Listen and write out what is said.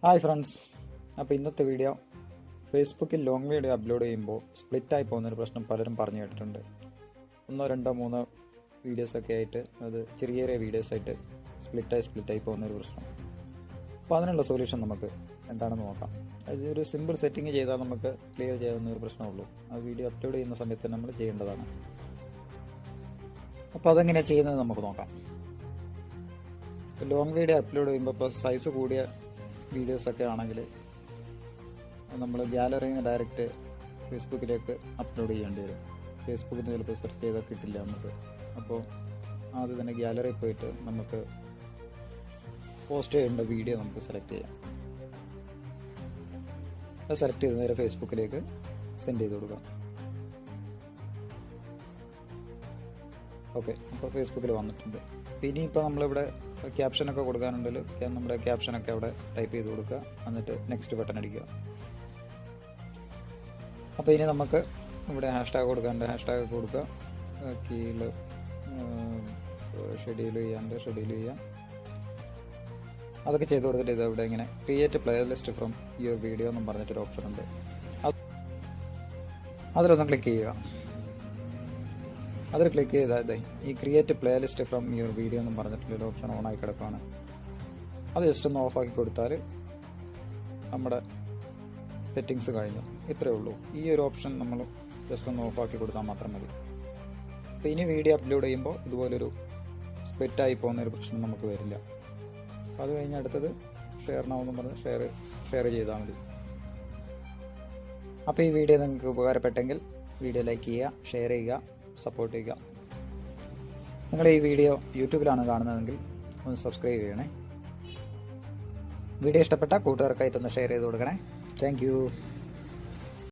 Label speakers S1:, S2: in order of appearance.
S1: Hi friends, അപ്പോൾ ഇന്നത്തെ video ഫേസ്ബുക്കിൽ ലോങ് വീഡിയോ അപ്ലോഡ് ചെയ്യുമ്പോൾ സ്പ്ലിറ്റായി പോകുന്നൊരു പ്രശ്നം പലരും പറഞ്ഞു കേട്ടിട്ടുണ്ട്. 1, 2, 3 വീഡിയോസൊക്കെ ആയിട്ട് അത് ചെറിയ ചെറിയ വീഡിയോസായിട്ട് സ്പ്ലിറ്റായി പോകുന്നൊരു പ്രശ്നം. അപ്പോൾ അതിനുള്ള സൊല്യൂഷൻ നമുക്ക് എന്താണെന്ന് നോക്കാം. അത് ഒരു സിമ്പിൾ സെറ്റിംഗ് ചെയ്താൽ നമുക്ക് ക്ലിയർ ചെയ്യാവുന്ന ഒരു പ്രശ്നമുള്ളൂ. ആ വീഡിയോ അപ്ലോഡ് ചെയ്യുന്ന സമയത്ത് നമ്മൾ ചെയ്യേണ്ടതാണ്. അപ്പോൾ അതെങ്ങനെയാണ് ചെയ്യുന്നത് നമുക്ക് നോക്കാം. ലോങ് വീഡിയോ അപ്ലോഡ് ചെയ്യുമ്പോൾ ഇപ്പോൾ സൈസ് കൂടിയ വീഡിയോസൊക്കെ ആണെങ്കിൽ നമ്മൾ ഗാലറിയിൽ നിന്ന് ഡയറക്റ്റ് ഫേസ്ബുക്കിലേക്ക് അപ്ലോഡ് ചെയ്യേണ്ടി വരും. ഫേസ്ബുക്കിൽ ചിലപ്പോൾ സെർച്ച് ചെയ്താൽ കിട്ടില്ല നമുക്ക്. അപ്പോൾ ആദ്യം തന്നെ ഗാലറിയിൽ പോയിട്ട് നമുക്ക് പോസ്റ്റ് ചെയ്യേണ്ട വീഡിയോ നമുക്ക് സെലക്ട് ചെയ്യാം. അത് സെലക്ട് ചെയ്ത് നേരെ ഫേസ്ബുക്കിലേക്ക് സെൻഡ് ചെയ്ത് കൊടുക്കാം. ഓക്കെ, അപ്പോൾ ഫേസ്ബുക്കിൽ വന്നിട്ടുണ്ട്. ഇനിയിപ്പോൾ നമ്മളിവിടെ ക്യാപ്ഷനൊക്കെ കൊടുക്കാനുണ്ടെങ്കിൽ നമ്മുടെ ക്യാപ്ഷനൊക്കെ അവിടെ ടൈപ്പ് ചെയ്ത് കൊടുക്കുക. എന്നിട്ട് നെക്സ്റ്റ് ബട്ടൺ അടിക്കുക. അപ്പോൾ ഇനി നമുക്ക് ഇവിടെ ഹാഷ്ടാഗ് കൊടുക്കാണ്ട് ഹാഷ്ടാഗ് കൊടുക്കുക. കീഴിൽ ഷെഡ്യൂൾ ചെയ്യാം. അതൊക്കെ ചെയ്ത് കൊടുത്തിട്ട് ഇത് ഇവിടെ ഇങ്ങനെ create playlist from your video എന്നും പറഞ്ഞിട്ടൊരു ഓപ്ഷൻ ഉണ്ട്. അതിലൊന്ന് ക്ലിക്ക് ചെയ്യുക. അതിൽ ക്ലിക്ക് ചെയ്താൽ ഈ create playlist from your video എന്നും പറഞ്ഞിട്ടുള്ളൊരു ഓപ്ഷൻ ഓണായി കിടക്കുകയാണ്. അത് ജസ്റ്റ് ഒന്ന് ഓഫാക്കി കൊടുത്താൽ നമ്മുടെ സെറ്റിങ്സ് കഴിഞ്ഞു. ഇത്രയേ ഉള്ളൂ. ഈ ഒരു ഓപ്ഷൻ നമ്മൾ ജസ്റ്റ് ഒന്ന് ഓഫാക്കി കൊടുത്താൽ മാത്രം മതി. അപ്പോൾ ഇനി വീഡിയോ അപ്ലോഡ് ചെയ്യുമ്പോൾ ഇതുപോലൊരു സ്പ്ലിറ്റായി പോകുന്നൊരു പ്രശ്നം നമുക്ക് വരില്ല. അപ്പോൾ അത് കഴിഞ്ഞ് അടുത്തത് ഷെയർ നൗ എന്നും പറഞ്ഞ് ഷെയർ ചെയ്താൽ മതി. അപ്പോൾ ഈ വീഡിയോ നിങ്ങൾക്ക് ഉപകാരപ്പെട്ടെങ്കിൽ വീഡിയോ ലൈക്ക് ചെയ്യുക, ഷെയർ ചെയ്യുക, സപ്പോർട്ട് ചെയ്യുക. നിങ്ങൾ ഈ വീഡിയോ യൂട്യൂബിലാണ് കാണുന്നതെങ്കിൽ ഒന്ന് സബ്സ്ക്രൈബ് ചെയ്യണേ. വീഡിയോ ഇഷ്ടപ്പെട്ട കൂട്ടുകാർക്കായിട്ടൊന്ന് ഷെയർ ചെയ്ത് കൊടുക്കണേ. Thank you.